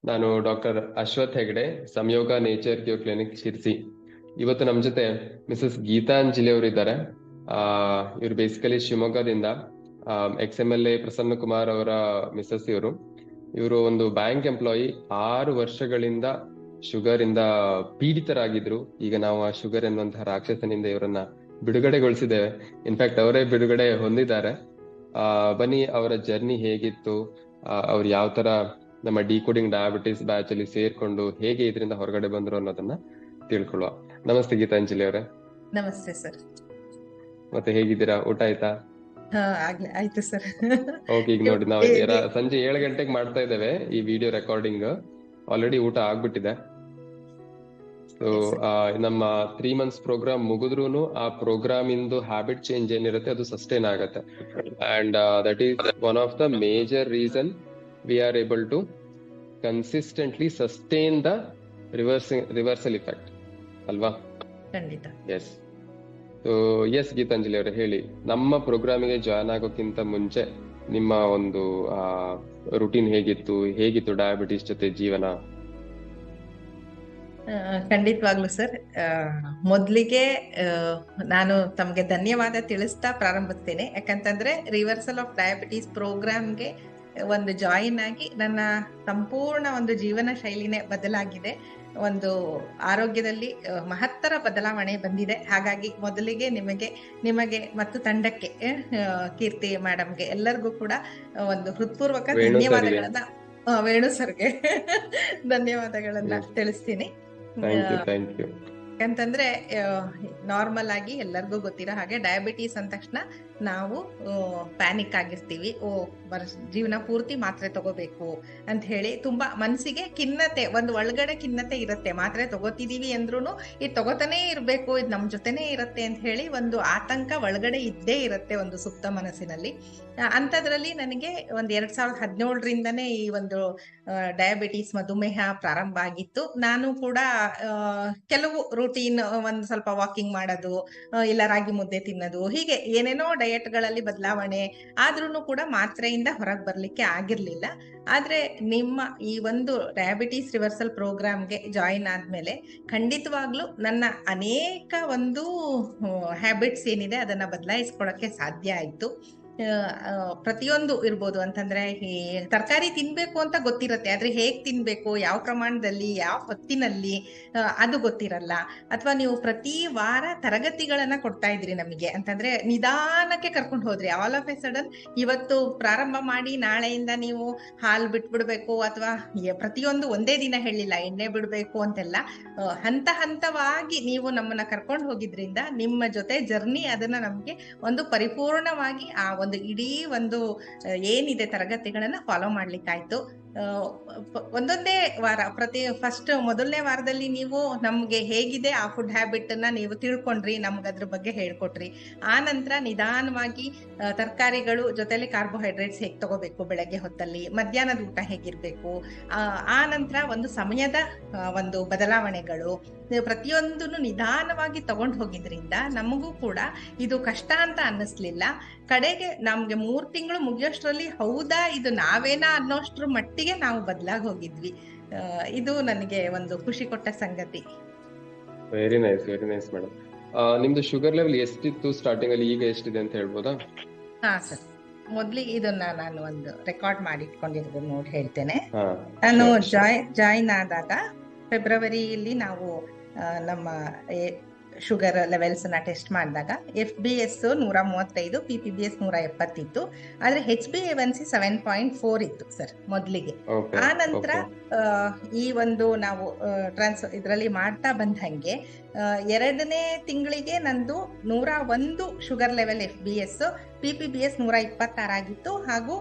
ನಾನು ಡಾಕ್ಟರ್ ಅಶ್ವಥ್ ಹೆಗ್ಡೆ, ಸಂಯೋಗ nature Q clinic Sirsi. ಇವತ್ತು ನಮ್ಮ ಜೊತೆ ಮಿಸಸ್ ಗೀತಾಂಜಲಿ ಅವರು ಇದ್ದಾರೆ. ಇವರು ಬೇಸಿಕಲಿ ಶಿವಮೊಗ್ಗದಿಂದ XMLA ಪ್ರಸನ್ನ ಕುಮಾರ್ ಅವರ ಮಿಸಸ್ ಇವರು. ಇವರು ಒಂದು ಬ್ಯಾಂಕ್ ಎಂಪ್ಲಾಯಿ. 6 ವರ್ಷಗಳಿಂದ ಶುಗರ್ ಇಂದ ಪೀಡಿತರಾಗಿದ್ರು. ಈಗ ನಾವು ಆ ಶುಗರ್ ಎನ್ನುವಂತಹ ರಾಕ್ಷಸನಿಂದ ಇವರನ್ನ ಬಿಡುಗಡೆಗೊಳಿಸಿದ್ದೇವೆ. ಇನ್ಫ್ಯಾಕ್ಟ್ ಅವರೇ ಬಿಡುಗಡೆ ಹೊಂದಿದ್ದಾರೆ. ಬನ್ನಿ ಅವರ ಜರ್ನಿ ಹೇಗಿತ್ತು, ಅವ್ರು ಯಾವ ತರ ನಮ್ಮ ಡಿಕೋಡಿಂಗ್ ಡಯಾಬಿಟಿಸ್ ಬ್ಯಾಚ್ ಅಲ್ಲಿ ಸೇರ್ಕೊಂಡು ಹೇಗೆ ಇದರಿಂದ ಹೊರಗಡೆ ಬಂದ್ರು ಅನ್ನೋದನ್ನ ತಿಳ್ಕೊಳ್ಳುವ. ನಮಸ್ತೆ ಗೀತಾಂಜಲಿ ಅವರೇ. ನಮಸ್ತೆ ಸರ್. ಮತ್ತೆ ಹೇಗಿದ್ದೀರಾ? ಊಟ ಆಯ್ತಾ? ಆಯ್ತು ಸರ್. ಓಕೆ, ಈಗ ನೋಡಿ ನಾವು ಸಂಜೆ 7 ಗಂಟೆಗೆ ಮಾಡ್ತಾ ಇದ್ದೇವೆ ಈ ವಿಡಿಯೋ ರೆಕಾರ್ಡಿಂಗ್. ಆಲ್ರೆಡಿ ಊಟ ಆಗ್ಬಿಟ್ಟಿದೆ. ಸೊ ನಮ್ಮ 3 months ಪ್ರೋಗ್ರಾಮ್ ಮುಗಿದ್ರೂ ಆ ಪ್ರೋಗ್ರಾಮ್ ಇಂದು ಹ್ಯಾಬಿಟ್ ಚೇಂಜ್ ಏನಿರುತ್ತೆ ಅದು ಸಸ್ಟೈನ್ ಆಗತ್ತೆ. And that is one of the major reason we are able to consistently sustain the reversal effect ಅಲ್ವಾ? ಖಂಡಿತ. ಎಸ್. ಸೊ ಎಸ್ ಗೀತಾಂಜಲಿ ಅವರೇ, ಹೇಳಿ, ನಮ್ಮ ಪ್ರೋಗ್ರಾಮಿಗೆ ಜಾಯ್ನ್ ಆಗೋಕ್ಕಿಂತ ಮುಂಚೆ ನಿಮ್ಮ ಒಂದು ರುಟೀನ್ ಹೇಗಿತ್ತು ಡಯಾಬಿಟಿಸ್ ಜೊತೆ ಜೀವನ? ಖಂಡಿತವಾಗ್ಲು ಸರ್. ಮೊದ್ಲಿಗೆ ನಾನು ತಮ್ಗೆ ಧನ್ಯವಾದ ತಿಳಿಸ್ತಾ ಪ್ರಾರಂಭಿಸ್ತೇನೆ. ಯಾಕಂತಂದ್ರೆ ರಿವರ್ಸಲ್ ಆಫ್ ಡಯಾಬಿಟೀಸ್ ಪ್ರೋಗ್ರಾಮ್ಗೆ ಒಂದು ಜಾಯಿನ್ ಆಗಿ ನನ್ನ ಸಂಪೂರ್ಣ ಒಂದು ಜೀವನ ಶೈಲಿನೇ ಬದಲಾಗಿದೆ. ಒಂದು ಆರೋಗ್ಯದಲ್ಲಿ ಮಹತ್ತರ ಬದಲಾವಣೆ ಬಂದಿದೆ. ಹಾಗಾಗಿ ಮೊದಲಿಗೆ ನಿಮಗೆ ಮತ್ತು ತಂಡಕ್ಕೆ, ಕೀರ್ತಿ ಮೇಡಮ್ಗೆ ಎಲ್ಲರಿಗೂ ಕೂಡ ಒಂದು ಹೃತ್ಪೂರ್ವಕ ಧನ್ಯವಾದಗಳನ್ನ, ವೇಣು ಸರ್ಗೆ ಧನ್ಯವಾದಗಳನ್ನ ತಿಳಿಸ್ತೀನಿ. ಯಾಕಂತಂದ್ರೆ ನಾರ್ಮಲ್ ಆಗಿ ಎಲ್ಲರಿಗೂ ಗೊತ್ತಿರೋ ಹಾಗೆ ಡಯಾಬಿಟೀಸ್ ಅಂದ ತಕ್ಷಣ ನಾವು ಪ್ಯಾನಿಕ್ ಆಗಿರ್ತೀವಿ. ಜೀವನ ಪೂರ್ತಿ ಮಾತ್ರೆ ತಗೋಬೇಕು ಅಂತ ಹೇಳಿ ತುಂಬಾ ಮನಸ್ಸಿಗೆ ಖಿನ್ನತೆ, ಒಂದು ಒಳಗಡೆ ಖಿನ್ನತೆ ಇರುತ್ತೆ. ಮಾತ್ರೆ ತಗೋತಿದೀವಿ ಅಂದ್ರೂ ಇದು ತಗೋತಾನೆ ಇರ್ಬೇಕು, ಇದು ನಮ್ ಜೊತೆನೆ ಇರುತ್ತೆ ಅಂತ ಹೇಳಿ ಒಂದು ಆತಂಕ ಒಳಗಡೆ ಇದ್ದೇ ಇರುತ್ತೆ ಒಂದು ಸುಪ್ತ ಮನಸ್ಸಿನಲ್ಲಿ. ಅಂಥದ್ರಲ್ಲಿ ನನಗೆ ಒಂದು 2017ರಿಂದನೇ ಈ ಒಂದು ಡಯಾಬಿಟೀಸ್ ಮಧುಮೇಹ ಪ್ರಾರಂಭ ಆಗಿತ್ತು. ನಾನು ಕೂಡ ಕೆಲವು ರೂಟೀನ್, ಒಂದು ಸ್ವಲ್ಪ ವಾಕಿಂಗ್ ಮಾಡೋದು, ಇಲ್ಲ ರಾಗಿ ಮುದ್ದೆ ತಿನ್ನೋದು, ಹೀಗೆ ಏನೇನೋ ಡಯಟ್ಗಳಲ್ಲಿ ಬದಲಾವಣೆ ಆದ್ರೂ ಕೂಡ ಮಾತ್ರೆಯಿಂದ ಹೊರಗೆ ಬರ್ಲಿಕ್ಕೆ ಆಗಿರ್ಲಿಲ್ಲ. ಆದ್ರೆ ನಿಮ್ಮ ಈ ಒಂದು ಡಯಾಬಿಟೀಸ್ ರಿವರ್ಸಲ್ ಪ್ರೋಗ್ರಾಮ್ಗೆ ಜಾಯಿನ್ ಆದ್ಮೇಲೆ ಖಂಡಿತವಾಗ್ಲೂ ನನ್ನ ಅನೇಕ ಒಂದು ಹ್ಯಾಬಿಟ್ಸ್ ಏನಿದೆ ಅದನ್ನ ಬದಲಾಯಿಸ್ಕೊಳಕ್ಕೆ ಸಾಧ್ಯ ಆಯ್ತು. ಪ್ರತಿಯೊಂದು ಇರ್ಬೋದು. ಅಂತಂದ್ರೆ ಈ ತರಕಾರಿ ತಿನ್ಬೇಕು ಅಂತ ಗೊತ್ತಿರತ್ತೆ, ಆದ್ರೆ ಹೇಗ್ ತಿನ್ಬೇಕು, ಯಾವ ಪ್ರಮಾಣದಲ್ಲಿ, ಯಾವ ಹೊತ್ತಿನಲ್ಲಿ ಅದು ಗೊತ್ತಿರಲ್ಲ. ಅಥವಾ ನೀವು ಪ್ರತಿ ವಾರ ತರಗತಿಗಳನ್ನ ಕೊಡ್ತಾ ಇದ್ರಿ ನಮಗೆ, ಅಂತಂದ್ರೆ ನಿಧಾನಕ್ಕೆ ಕರ್ಕೊಂಡು ಹೋದ್ರಿ. ಆಲ್ ಆಫ್ ಎ ಸಡನ್ ಇವತ್ತು ಪ್ರಾರಂಭ ಮಾಡಿ ನಾಳೆಯಿಂದ ನೀವು ಹಾಲು ಬಿಟ್ಬಿಡ್ಬೇಕು ಅಥವಾ ಪ್ರತಿಯೊಂದು ಒಂದೇ ದಿನ ಹೇಳಿಲ್ಲ, ಎಣ್ಣೆ ಬಿಡ್ಬೇಕು ಅಂತೆಲ್ಲ ಹಂತ ಹಂತವಾಗಿ ನೀವು ನಮ್ಮನ್ನ ಕರ್ಕೊಂಡು ಹೋಗಿದ್ರಿಂದ ನಿಮ್ಮ ಜೊತೆ ಜರ್ನಿ ಅದನ್ನ ನಮ್ಗೆ ಒಂದು ಪರಿಪೂರ್ಣವಾಗಿ ಆ ಒಂದು ಇಡೀ ಒಂದು ಏನಿದೆ ತರಗತಿಗಳನ್ನ ಫಾಲೋ ಮಾಡ್ಲಿಕ್ಕಾಯ್ತು. ಒಂದೊಂದೇ ವಾರ, ಮೊದಲನೇ ವಾರದಲ್ಲಿ ನೀವು ನಮ್ಗೆ ಹೇಗಿದೆ ಆ ಫುಡ್ ಹ್ಯಾಬಿಟ್ ಅನ್ನ ನೀವು ತಿಳ್ಕೊಂಡ್ರಿ, ನಮ್ಗೆ ಅದ್ರ ಬಗ್ಗೆ ಹೇಳ್ಕೊಟ್ರಿ. ಆ ನಂತರ ನಿಧಾನವಾಗಿ ತರಕಾರಿಗಳು ಜೊತೆಲಿ ಕಾರ್ಬೋಹೈಡ್ರೇಟ್ಸ್ ಹೇಗ್ ತಗೋಬೇಕು ಬೆಳಗ್ಗೆ ಹೊತ್ತಲ್ಲಿ, ಮಧ್ಯಾಹ್ನದ ಊಟ ಹೇಗಿರ್ಬೇಕು, ಆ ನಂತರ ಒಂದು ಸಮಯದ ಒಂದು ಬದಲಾವಣೆಗಳು, ಪ್ರತಿಯೊಂದನ್ನು ನಿಧಾನವಾಗಿ ತಗೊಂಡು ಹೋಗಿದ್ರಿಂದ ನಮಗೂ ಕೂಡ ಇದು ಕಷ್ಟ ಅಂತ ಅನ್ನಿಸ್ಲಿಲ್ಲ. ಕಡೆಗೆ ನಮ್ಗೆ 3 ತಿಂಗಳು ಮುಗಿಯೋಷ್ಟ್ರಲ್ಲಿ ಹೌದಾ ಇದು ನಾವೇನಾ ಅನ್ನೋಷ್ಟ್ರ ಮಟ್ಟಿಗೆ ನಾವು ಬದಲಾಗಿ ಹೋಗಿದ್ವಿ. ಇದು ನನಗೆ ಒಂದು ಖುಷಿ ಕೊಟ್ಟ ಸಂಗತಿ. Very nice madam. ನಿಮ್ದು ಶುಗರ್ ಲೆವೆಲ್ ಎಷ್ಟಿತ್ತು ಸ್ಟಾರ್ಟಿಂಗ್ ಅಲ್ಲಿ, ಈಗ ಎಷ್ಟಿದೆ ಅಂತ ಹೇಳ್ಬೋದಾ? ಹಾ ಸರ್, ಮೊದ್ಲಿಗೆ ಇದನ್ನ ನಾನು ಒಂದು ರೆಕಾರ್ಡ್ ಮಾಡಿ ಇಟ್ಕೊಂಡಿರೋದು ನೋಡಿ ಹೇಳ್ತೇನೆ. ನಾನು ಜಾಯಿನ್ ಆದಾಗ ಫೆಬ್ರವರಿಯಲ್ಲಿ ನಾವು ನಮ್ಮ ಶುಗರ್ ಲೆವೆಲ್ಸ್ ನ ಟೆಸ್ಟ್ ಮಾಡಿದಾಗ FBS 135, PPBS 170 ಇತ್ತು. ಆದ್ರೆ HbA1c 7.4 ಇತ್ತು ಸರ್ ಮೊದ್ಲಿಗೆ. ಆ ನಂತರ ಈ ಒಂದು ನಾವು ಇದರಲ್ಲಿ ಮಾಡ್ತಾ ಬಂದಂಗೆ 2ನೇ ತಿಂಗಳಿಗೆ ನಂದು 101 ಶುಗರ್ ಲೆವೆಲ್ FBS, PPBS 126 ಆಗಿತ್ತು. ಹಾಗೂ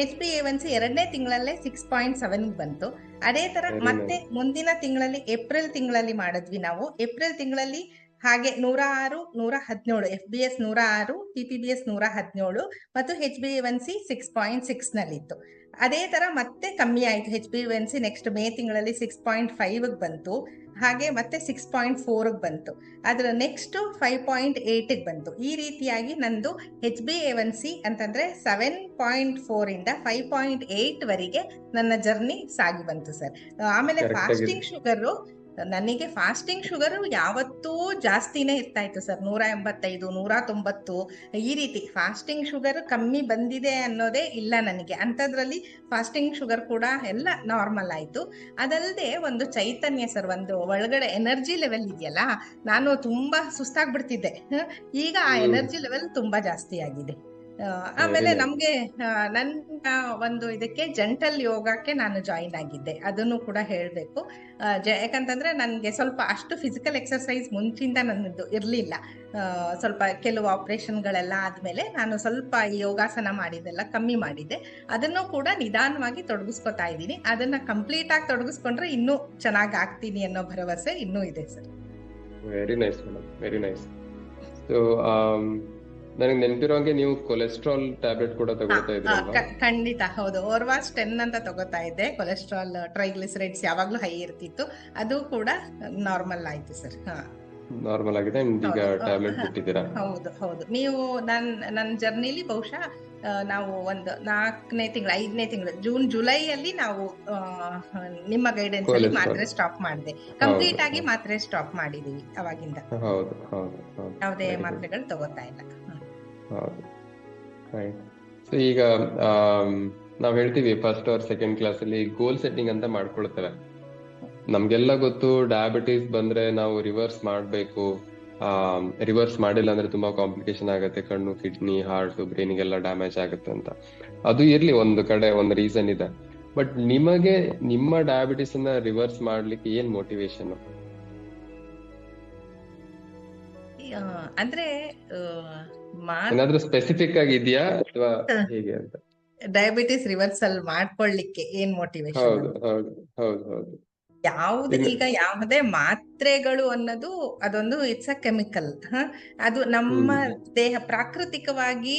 HbA1c 2ನೇ ತಿಂಗಳಲ್ಲೇ 6.7 ಬಂತು. ಅದೇ ತರ ಮತ್ತೆ ಮುಂದಿನ ತಿಂಗಳಲ್ಲಿ ಏಪ್ರಿಲ್ ತಿಂಗಳಲ್ಲಿ ಮಾಡಿದ್ವಿ ನಾವು. ಏಪ್ರಿಲ್ ತಿಂಗಳಲ್ಲಿ ಹಾಗೆ 106, 117, FBS 106, PPBS 117 ಮತ್ತು HbA1c 6.6 ನಲ್ಲಿತ್ತು. ಅದೇ ತರ ಮತ್ತೆ ಕಮ್ಮಿ ಆಯ್ತು HbA1c. ನೆಕ್ಸ್ಟ್ ಮೇ ತಿಂಗಳಲ್ಲಿ 6.5 ಬಂತು, ಹಾಗೆ ಮತ್ತೆ 6.4 ಬಂತು, ಅದರ ನೆಕ್ಸ್ಟ್ 5.8 ಬಂತು. ಈ ರೀತಿಯಾಗಿ ನಂದು HbA1c ಅಂತಂದ್ರೆ 7.4 ಇಂದ 5.8 ವರೆಗೆ ನನ್ನ ಜರ್ನಿ ಸಾಗಿ ಬಂತು ಸರ್. ಆಮೇಲೆ ಕರೆಕ್ಟ್ ಆಗಿ ಫಾಸ್ಟಿಂಗ್ ಶುಗರು, ನನಗೆ ಫಾಸ್ಟಿಂಗ್ ಶುಗರ್ ಯಾವತ್ತೂ ಜಾಸ್ತಿನೇ ಇರ್ತಾ ಇತ್ತು ಸರ್. 185, 190 ಈ ರೀತಿ ಫಾಸ್ಟಿಂಗ್ ಶುಗರ್ ಕಮ್ಮಿ ಬಂದಿದೆ ಅನ್ನೋದೇ ಇಲ್ಲ ನನಗೆ. ಅಂಥದ್ರಲ್ಲಿ ಫಾಸ್ಟಿಂಗ್ ಶುಗರ್ ಕೂಡ ಎಲ್ಲ ನಾರ್ಮಲ್ ಆಯ್ತು. ಅದಲ್ಲದೆ ಒಂದು ಚೈತನ್ಯ ಸರ್, ಒಂದು ಒಳಗಡೆ ಎನರ್ಜಿ ಲೆವೆಲ್ ಇದೆಯಲ್ಲ, ನಾನು ತುಂಬಾ ಸುಸ್ತಾಗ್ಬಿಡ್ತಿದ್ದೆ. ಈಗ ಆ ಎನರ್ಜಿ ಲೆವೆಲ್ ತುಂಬಾ ಜಾಸ್ತಿ ಆಗಿದೆ. ಆಮೇಲೆ ನಮ್ಗೆ ನನ್ನ ಒಂದು ಇದಕ್ಕೆ ಜೆಂಟಲ್ ಯೋಗಕ್ಕೆ ನಾನು ಜಾಯಿನ್ ಆಗಿದ್ದೆ, ಅದನ್ನು ಕೂಡ ಹೇಳ್ಬೇಕು. ಯಾಕಂತಂದ್ರೆ ನನ್ಗೆ ಸ್ವಲ್ಪ ಅಷ್ಟು ಫಿಸಿಕಲ್ ಎಕ್ಸರ್ಸೈಸ್ ಮುಂಚಿಂದ ನನ್ನದು ಇರ್ಲಿಲ್ಲ. ಸ್ವಲ್ಪ ಕೆಲವು ಆಪರೇಷನ್ಗಳೆಲ್ಲ ಆದ್ಮೇಲೆ ನಾನು ಸ್ವಲ್ಪ ಯೋಗಾಸನ ಮಾಡಿದೆಲ್ಲ ಕಮ್ಮಿ ಮಾಡಿದ್ದೆ. ಅದನ್ನು ಕೂಡ ನಿಧಾನವಾಗಿ ತೊಡಗಿಸ್ಕೊತಾ ಇದ್ದೀನಿ. ಅದನ್ನ ಕಂಪ್ಲೀಟ್ ಆಗಿ ತೊಡಗಿಸ್ಕೊಂಡ್ರೆ ಇನ್ನೂ ಚೆನ್ನಾಗಿ ಆಗ್ತೀನಿ ಅನ್ನೋ ಭರವಸೆ ಇನ್ನೂ ಇದೆ sir. Very nice madam, very nice. So ನನಗೆ ನೆನಪಿರೋಂಗೆ ನೀವು ಕೊಲೆಸ್ಟ್ರಾಲ್ ಟ್ಯಾಬ್ಲೆಟ್ ಕೂಡ ತಗೊಳ್ತಾ ಇದ್ರಲ್ವಾ? ಖಂಡಿತ ಹೌದು. ಓರ್ವಾಸ್ 10 ಅಂತ ತಗೋತಾ ಇದ್ದೆ. ಕೊಲೆಸ್ಟ್ರಾಲ್, ಟ್ರೈಗ್ಲಿಸರೈಡ್ಸ್ ಯಾವಾಗ್ಲೂ ಹೈ ಇರ್ತಿತ್ತು, ಅದು ಕೂಡ ನಾರ್ಮಲ್ ಆಯ್ತು ಸರ್. ನಾರ್ಮಲ್ ಆಗಿದೆ, ಈಗ ಟ್ಯಾಬ್ಲೆಟ್ ಬಿಟ್ಟಿದ್ದೀರಾ? ಹೌದು ಹೌದು. ನೀವು ನನ್ನ ಜರ್ನಿಲಿ ಬಹುಶಃ ನಾವು ಒಂದು 4ನೇ ತಿಂಗಳು 5ನೇ ತಿಂಗಳು ಜುಲೈ ಅಲ್ಲಿ ನಾವು ನಿಮ್ಮ ಗೈಡೆನ್ಸ್ ಅಲ್ಲಿ ಮಾತ್ರೆ ಸ್ಟಾಪ್ ಮಾಡಿದೆ. ಕಂಪ್ಲೀಟ್ ಆಗಿ ಮಾತ್ರೆ ಸ್ಟಾಪ್ ಮಾಡಿದೀವಿ ಅವಾಗಿಂದ. ಹೌದು ಹೌದು ಹೌದು. ಯಾವುದೇ ಮಾತ್ರೆಗಳು ತಗೋತಾ ಇಲ್ಲ. ಹೌದು. ಸೊ ಈಗ ನಾವ್ ಹೇಳ್ತೀವಿ ಫಸ್ಟ್ ಆರ್ ಸೆಕೆಂಡ್ ಕ್ಲಾಸ್ ಅಲ್ಲಿ ಗೋಲ್ ಸೆಟ್ಟಿಂಗ್ ಅಂತ ಮಾಡ್ಕೊಳ್ತೇವೆ. ನಮ್ಗೆಲ್ಲ ಗೊತ್ತು ಡಯಾಬಿಟಿಸ್ ಬಂದ್ರೆ ನಾವು ರಿವರ್ಸ್ ಮಾಡ್ಬೇಕು, ರಿವರ್ಸ್ ಮಾಡಿಲ್ಲ ಅಂದ್ರೆ ತುಂಬಾ ಕಾಂಪ್ಲಿಕೇಶನ್ ಆಗುತ್ತೆ, ಕಣ್ಣು, ಕಿಡ್ನಿ, ಹಾರ್ಟ್, ಬ್ರೈನಿಗೆಲ್ಲ ಡ್ಯಾಮೇಜ್ ಆಗುತ್ತೆ ಅಂತ. ಅದು ಇರ್ಲಿ, ಒಂದು ಕಡೆ ಒಂದು ರೀಸನ್ ಇದೆ. ಬಟ್ ನಿಮಗೆ ನಿಮ್ಮ ಡಯಾಬಿಟಿಸ್ ಅನ್ನ ರಿವರ್ಸ್ ಮಾಡ್ಲಿಕ್ಕೆ ಏನ್ ಮೋಟಿವೇಶನ್? ಅಂದ್ರೆ ಏನಾದ್ರೂ ಸ್ಪೆಸಿಫಿಕ್ ಆಗಿ ಇದೆಯಾ ಅಥವಾ ಹೇಗೆ ಅಂತ? ಡಯಾಬಿಟಿಸ್ ರಿವರ್ಸಲ್ ಮಾಡ್ಕೊಳ್ಳಿಕ್ಕೆ ಏನ್ ಮೋಟಿವೇಶನ್? ಹೌದು ಹೌದು ಹೌದು ಹೌದು. ಈಗ ಯಾವುದೇ ಮಾತ್ರೆಗಳು ಅನ್ನೋದು ಅದೊಂದು ಇಟ್ಸ್ ಅ ಕೆಮಿಕಲ್. ಅದು ನಮ್ಮ ದೇಹ ಪ್ರಾಕೃತಿಕವಾಗಿ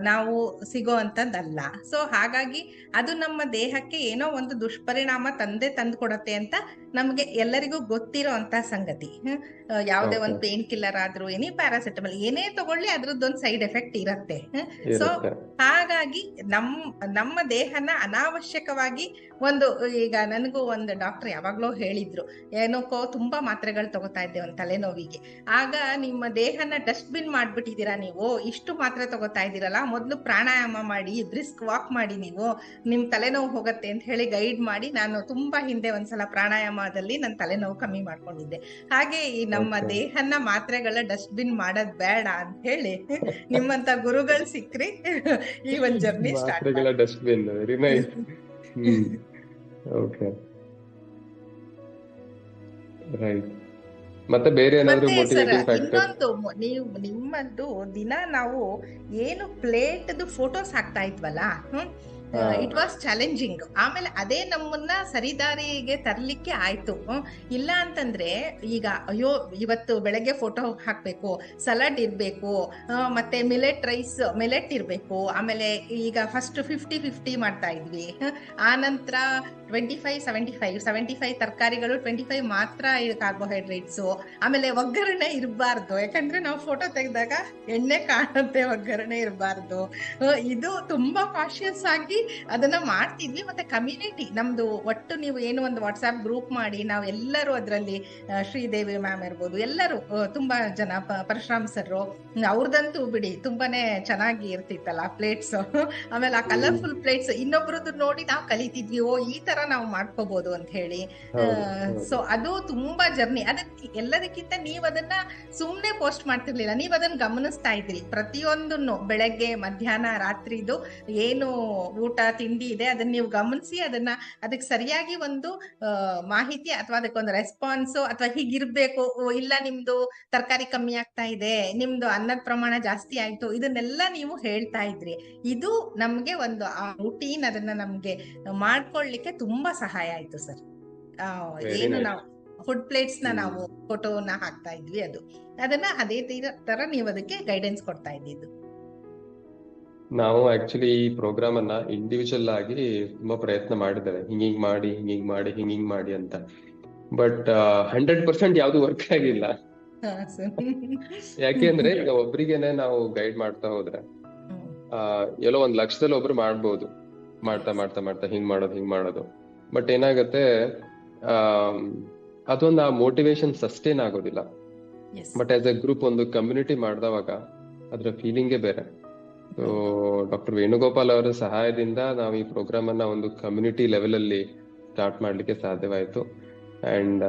ನಾವು ಸಿಗೋ ಅಂತದ್ದಲ್ಲ. ಸೊ ಹಾಗಾಗಿ ಅದು ನಮ್ಮ ದೇಹಕ್ಕೆ ಏನೋ ಒಂದು ದುಷ್ಪರಿಣಾಮ ತಂದು ಕೊಡತ್ತೆ ಅಂತ ನಮ್ಗೆ ಎಲ್ಲರಿಗೂ ಗೊತ್ತಿರೋ ಅಂತ ಸಂಗತಿ. ಯಾವುದೇ ಒಂದು ಪೇನ್ ಕಿಲ್ಲರ್ ಆದ್ರೂ ಏನೇ ಪ್ಯಾರಾಸಿಟಮಲ್ ಏನೇ ತಗೊಳ್ಳಿ ಅದ್ರದ್ದೊಂದು ಸೈಡ್ ಎಫೆಕ್ಟ್ ಇರತ್ತೆ. ಸೊ ಹಾಗಾಗಿ ನಮ್ಮ ದೇಹನ ಅನಾವಶ್ಯಕವಾಗಿ ಈಗ ನನಗೂ ಒಂದು ಡಾಕ್ಟರ್ ಯಾವಾಗ್ಲೋ ಹೇಳಿದ್ರು, ಏನಕ್ಕೋ ತುಂಬಾ ಮಾತ್ರೆಗಳು ತಗೋತಾ ಇದ್ದೆ ಒಂದು ತಲೆನೋವಿಗೆ. ಆಗ ನಿಮ್ಮ ದೇಹನ ಡಸ್ಟ್ ಬಿನ್ ಮಾಡ್ಬಿಟ್ಟಿದೀರಾ ನೀವು, ಇಷ್ಟು ಮಾತ್ರೆ ತಗೋತಾ ಇದ್ದೀರಲ್ಲ, ಮೊದ್ಲು ಪ್ರಾಣಾಯಾಮ ಮಾಡಿ, ಬ್ರಿಸ್ಕ್ ವಾಕ್ ಮಾಡಿ, ನೀವು ನಿಮ್ ತಲೆನೋವು ಹೋಗತ್ತೆ ಅಂತ ಹೇಳಿ ಗೈಡ್ ಮಾಡಿ, ನಾನು ತುಂಬಾ ಹಿಂದೆ ಒಂದ್ಸಲ ಪ್ರಾಣಾಯಾಮದಲ್ಲಿ ನನ್ನ ತಲೆನೋವು ಕಮ್ಮಿ ಮಾಡ್ಕೊಂಡಿದ್ದೆ. ಹಾಗೆ ಈ ನಮ್ಮ ದೇಹನ ಮಾತ್ರೆಗಳ ಡಸ್ಟ್ ಬಿನ್ ಮಾಡೋದ್ ಬೇಡ ಅಂತ ಹೇಳಿ ನಿಮ್ಮಂತ ಗುರುಗಳು ಸಿಕ್ಕ್ರಿ, ಈ ಒಂದ್ journey start. Dustbin, very nice. Okay, right. ಮತ್ತೆ ಬೇರೆ ಏನಾದ್ರು ಮೋಟಿವೇಟಿಂಗ್ ಫ್ಯಾಕ್ಟರ್? ಇನ್ನೊಂದು, ನಿಮ್ಮದು ದಿನ ನಾವು ಏನು ಪ್ಲೇಟ್ದು ಫೋಟೋಸ್ ಹಾಕ್ತಾ ಇದ್ವಲ್ಲ, ಇಟ್ ವಾಸ್ ಚಾಲೆಂಜಿಂಗ್. ಆಮೇಲೆ ಅದೇ ನಮ್ಮನ್ನ ಸರಿದಾರಿಗೆ ತರ್ಲಿಕ್ಕೆ ಆಯ್ತು. ಇಲ್ಲ ಅಂತಂದ್ರೆ ಈಗ ಅಯ್ಯೋ ಇವತ್ತು ಬೆಳಗ್ಗೆ ಫೋಟೋ ಹಾಕ್ಬೇಕು, ಸಲಾಡ್ ಇರ್ಬೇಕು, ಮತ್ತೆ ಮಿಲೆಟ್ ಇರ್ಬೇಕು. ಆಮೇಲೆ ಈಗ ಫಸ್ಟ್ 50-50 ಮಾಡ್ತಾ ಇದ್ವಿ, ಆ ನಂತರ 25-75 ತರಕಾರಿಗಳು, 25 ಮಾತ್ರ ಕಾರ್ಬೋಹೈಡ್ರೇಟ್ಸ್. ಆಮೇಲೆ ಒಗ್ಗರಣೆ ಇರಬಾರ್ದು, ಯಾಕಂದ್ರೆ ನಾವು ಫೋಟೋ ತೆಗೆದಾಗ ಎಣ್ಣೆ ಕಾಣುತ್ತೆ, ಒಗ್ಗರಣೆ ಇರಬಾರ್ದು. ಇದು ತುಂಬಾ ಕಾಶಿಯಸ್ ಆಗಿ ಅದನ್ನ ಮಾಡ್ತಿದ್ವಿ. ಮತ್ತೆ ಕಮ್ಯುನಿಟಿ ನಮ್ದು ಒಟ್ಟು, ನೀವು ಏನು ಒಂದು ವಾಟ್ಸ್ಆಪ್ ಗ್ರೂಪ್ ಮಾಡಿ ನಾವು ಎಲ್ಲರೂ ಅದರಲ್ಲಿ, ಶ್ರೀದೇವಿ ಮ್ಯಾಮ್ ಇರ್ಬೋದು, ಎಲ್ಲರೂ ತುಂಬಾ ಜನ, ಪರಶುರಾಮ್ ಸರ್ ಅವ್ರದಂತೂ ಬಿಡಿ ತುಂಬಾನೇ ಚೆನ್ನಾಗಿ ಇರ್ತಿತ್ತಲ್ಲ ಪ್ಲೇಟ್ಸ್. ಆಮೇಲೆ ಆ ಕಲರ್ಫುಲ್ ಪ್ಲೇಟ್ಸ್ ಇನ್ನೊಬ್ರದ್ದು ನೋಡಿ ನಾವು ಕಲಿತಿದ್ವಿ, ಓ ಈ ತರ ನಾವು ಮಾಡ್ಕೋಬಹುದು ಅಂತ ಹೇಳಿ. ಸೊ ಅದು ತುಂಬಾ ಜರ್ನಿ. ಎಲ್ಲದಕ್ಕಿಂತ ನೀವ್ ಅದನ್ನ ಸುಮ್ನೆ ಪೋಸ್ಟ್ ಮಾಡ್ತಿರ್ಲಿಲ್ಲ, ನೀವ್ ಅದನ್ನ ಗಮನಿಸ್ತಾ ಇದ್ರಿ. ಪ್ರತಿಯೊಂದನ್ನು ಬೆಳಗ್ಗೆ, ಮಧ್ಯಾಹ್ನ, ರಾತ್ರಿದು ಏನು ಊಟ ತಿಂಡಿ ಇದೆ ಅದನ್ನ ನೀವು ಗಮನಿಸಿ, ಅದಕ್ಕೆ ಸರಿಯಾಗಿ ಒಂದು ಮಾಹಿತಿ ಅಥವಾ ಅದಕ್ಕೊಂದು ರೆಸ್ಪಾನ್ಸ್, ಅಥವಾ ಹೀಗಿರ್ಬೇಕು, ಇಲ್ಲ ನಿಮ್ದು ತರಕಾರಿ ಕಮ್ಮಿ ಆಗ್ತಾ ಇದೆ, ನಿಮ್ದು ಅನ್ನದ ಪ್ರಮಾಣ ಜಾಸ್ತಿ ಆಯ್ತು, ಇದನ್ನೆಲ್ಲ ನೀವು ಹೇಳ್ತಾ ಇದ್ರಿ. ಇದು ನಮ್ಗೆ ಒಂದು ಆ ರೂಟೀನ್, ಅದನ್ನ ನಮ್ಗೆ ಮಾಡ್ಕೊಳ್ಳಿಕ್ಕೆ ತುಂಬಾ ಸಹಾಯ ಆಯ್ತು ಸರ್. ಏನು ನಾವು ಫುಡ್ ಪ್ಲೇಟ್ಸ್ ನಾವು ಫೋಟೋನ ಹಾಕ್ತಾ ಇದ್ವಿ, ಅದನ್ನ ಅದೇ ತರ ನೀವು ಅದಕ್ಕೆ ಗೈಡೆನ್ಸ್ ಕೊಡ್ತಾ ಇದ್ದಿದ್ದು. ನಾವು ಆಕ್ಚುಲಿ ಈ ಪ್ರೋಗ್ರಾಮ್ ಅನ್ನ ಇಂಡಿವಿಜುವಲ್ ಆಗಿ ತುಂಬಾ ಪ್ರಯತ್ನ ಮಾಡಿದ್ದೇವೆ, ಹಿಂಗಿಂಗ್ ಮಾಡಿ ಅಂತ. ಬಟ್ 100% ಯಾವ್ದು ವರ್ಕ್ ಆಗಿಲ್ಲ. ಹಾ ಸರ್. ಯಾಕೆಂದ್ರೆ ಈಗ ಒಬ್ರಿಗೇನೆ ನಾವು ಗೈಡ್ ಮಾಡ್ತಾ ಹೋದ್ರೆ ಎಲ್ಲೋ 1 ಲಕ್ಷದಲ್ಲಿ ಒಬ್ರು ಮಾಡ್ಬೋದು, ಮಾಡ್ತಾ ಹಿಂಗ್ ಮಾಡೋದು. ಬಟ್ ಏನಾಗತ್ತೆ, ಅದೊಂದು ಆ ಮೋಟಿವೇಶನ್ ಸಸ್ಟೈನ್ ಆಗೋದಿಲ್ಲ. ಬಟ್ ಆಸ್ ಎ ಗ್ರೂಪ್ ಒಂದು ಕಮ್ಯುನಿಟಿ ಮಾಡಿದವಾಗ ಅದ್ರ ಫೀಲಿಂಗೇ ಬೇರೆ. ಸೊ ಡಾಕ್ಟರ್ ವೇಣುಗೋಪಾಲ್ ಅವರ ಸಹಾಯದಿಂದ ನಾವು ಈ ಪ್ರೋಗ್ರಾಮ್ ಅನ್ನ ಒಂದು ಕಮ್ಯುನಿಟಿ ಲೆವೆಲ್ ಅಲ್ಲಿ ಸ್ಟಾರ್ಟ್ ಮಾಡ್ಲಿಕ್ಕೆ ಸಾಧ್ಯವಾಯ್ತು. ಅಂಡ್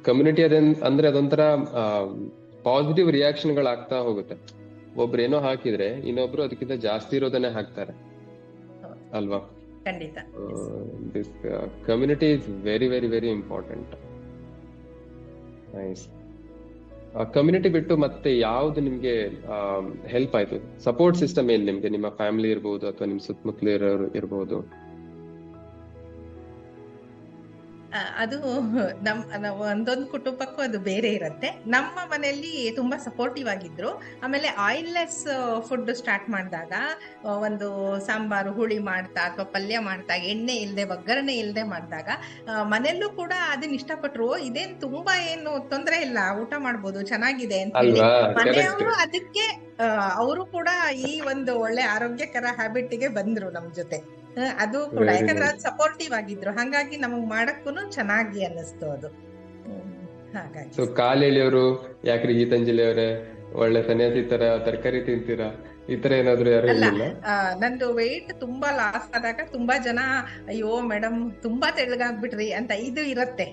ಕಮ್ಯುನಿಟಿ ಅಂದ್ರೆ ಅದೊಂಥರ ಪಾಸಿಟಿವ್ ರಿಯಾಕ್ಷನ್ಗಳಾಗ್ತಾ ಹೋಗುತ್ತೆ. ಒಬ್ರು ಏನೋ ಹಾಕಿದ್ರೆ ಇನ್ನೊಬ್ರು ಅದಕ್ಕಿಂತ ಜಾಸ್ತಿ ಇರೋದನ್ನೇ ಹಾಕ್ತಾರೆ ಅಲ್ವಾ? ಖಂಡಿತ. This community is very very very important. Nice. Community ಬಿಟ್ಟು ಮತ್ತೆ ಯಾವ್ದು ನಿಮ್ಗೆ ಹೆಲ್ಪ್ ಆಯ್ತು? ಸಪೋರ್ಟ್ ಸಿಸ್ಟಮ್ ಏನ್ ನಿಮ್ಗೆ? ನಿಮ್ಮ ಫ್ಯಾಮಿಲಿ ಇರ್ಬೋದು ಅಥವಾ ನಿಮ್ ಸುತ್ತಮುತ್ತಲು ಇರೋರು ಇರ್ಬೋದು? ಅದು ಒಂದೊಂದು ಕುಟುಂಬಕ್ಕೂ ಅದು ಬೇರೆ ಇರುತ್ತೆ. ನಮ್ಮ ಮನೆಯಲ್ಲಿ ತುಂಬಾ ಸಪೋರ್ಟಿವ್ ಆಗಿದ್ರು. ಆಮೇಲೆ ಆಯಿಲ್ಲೆಸ್ ಫುಡ್ ಸ್ಟಾರ್ಟ್ ಮಾಡಿದಾಗ ಒಂದು ಸಾಂಬಾರು ಹುಳಿ ಮಾಡ್ತಾ ಅಥವಾ ಪಲ್ಯ ಮಾಡ್ತಾ ಎಣ್ಣೆ ಇಲ್ಲದೆ ಒಗ್ಗರಣೆ ಇಲ್ಲದೆ ಮಾಡಿದಾಗ ಮನೆಯಲ್ಲೂ ಕೂಡ ಅದನ್ನ ಇಷ್ಟಪಟ್ರು. ಇದೇನ್ ತುಂಬಾ ಏನು ತೊಂದರೆ ಇಲ್ಲ, ಊಟ ಮಾಡ್ಬೋದು, ಚೆನ್ನಾಗಿದೆ ಅಂತ ಹೇಳಿ ಮನೆಯವರು ಅದಕ್ಕೆ ಅವರು ಕೂಡ ಈ ಒಂದು ಒಳ್ಳೆ ಆರೋಗ್ಯಕರ ಹ್ಯಾಬಿಟ್ಗೆ ಬಂದ್ರು ನಮ್ ಜೊತೆ. ಅದು ಕೂಡ ಯಾಕಂದ್ರೆ ಅದು ಸಪೋರ್ಟಿವ್ ಆಗಿದ್ರು, ಹಾಗಾಗಿ ನಮಗ್ ಮಾಡಕ್ಕೂ ಚೆನ್ನಾಗಿ ಅನ್ನಿಸ್ತು ಅದು. ಹಾಗಾಗಿ ಸೊ ಕಾಲ್ ಎಳೆಯೋರು, ಯಾಕ್ರಿ ಗೀತಾಂಜಲಿ ಅವರೇ ಒಳ್ಳೆ ಸನ್ಯಾಸಿ ತರ ತರಕಾರಿ ತಿಂತೀರಾ, ಈ ತರ ಏನಾದ್ರು ಯಾರು ಇರ್ಲಿಲ್ಲ? ನಂದು ವೆಯ್ಟ್ ತುಂಬಾ ಲಾಸ್ ಆದಾಗ ತುಂಬಾ ಜನ ಅಯ್ಯೋ ಮೇಡಮ್ ತುಂಬಾ ತೆಳ್ಳಗಾಗ್ಬಿಟ್ರಿ ಅಂತ ಇದು ಇರತ್ತೆ.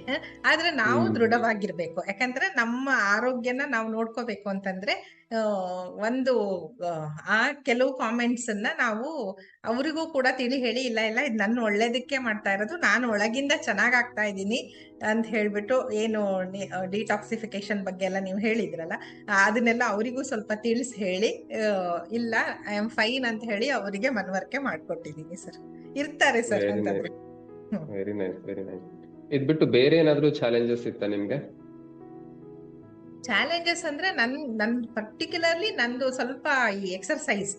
ಆದ್ರೆ ನಾವು ದೃಢವಾಗಿರ್ಬೇಕು, ಯಾಕಂದ್ರೆ ನಮ್ಮ ಆರೋಗ್ಯನ ನಾವು ನೋಡ್ಕೋಬೇಕು ಅಂತಂದ್ರೆ ಒಂದು ಆ ಕೆಲವು ಕಾಮೆಂಟ್ಸ್ ಅನ್ನ ನಾವು ಅವರಿಗೂ ಕೂಡ ತಿಳಿ ಹೇಳಿ, ಇಲ್ಲ ಇದು ನನ್ನ ಒಳ್ಳೇದಕ್ಕೆ ಮಾಡ್ತಾ ಇರೋದು, ನಾನು ಒಳಗಿಂದ ಚೆನ್ನಾಗ್ ಆಗ್ತಾ ಇದ್ದೀನಿ ಅಂತ ಹೇಳ್ಬಿಟ್ಟು, ಏನು ಡಿಟಾಕ್ಸಿಫಿಕೇಶನ್ ಬಗ್ಗೆ ಎಲ್ಲ ನೀವು ಹೇಳಿದ್ರಲ್ಲ, ಅದನ್ನೆಲ್ಲ ಅವರಿಗೂ ಸ್ವಲ್ಪ ತಿಳಿಸಿ ಹೇಳಿ, ಇಲ್ಲ ಐ ಆಮ್ ಫೈನ್ ಅಂತ ಹೇಳಿ ಅವರಿಗೆ ಮನವರಿಕೆ ಮಾಡ್ಕೊಟ್ಟಿದೀನಿ ಸರ್. ಇರ್ತಾರೆ ಸರ್ ಅಂತಂದ್ರೆ. Very nice, very nice. ಇದ್ ಬಿಟ್ಟು ಬೇರೆ ಏನಾದ್ರು ಚಾಲೆಂಜಸ್ ಇತ್ತ ನಿಮ್ಗೆ? ಚಾಲೆಂಜಸ್ ಅಂದ್ರೆ ನನ್ ಪರ್ಟಿಕ್ಯುಲರ್ಲಿ ನಂದು ಸ್ವಲ್ಪ ಈ ಎಕ್ಸರ್ಸೈಸ್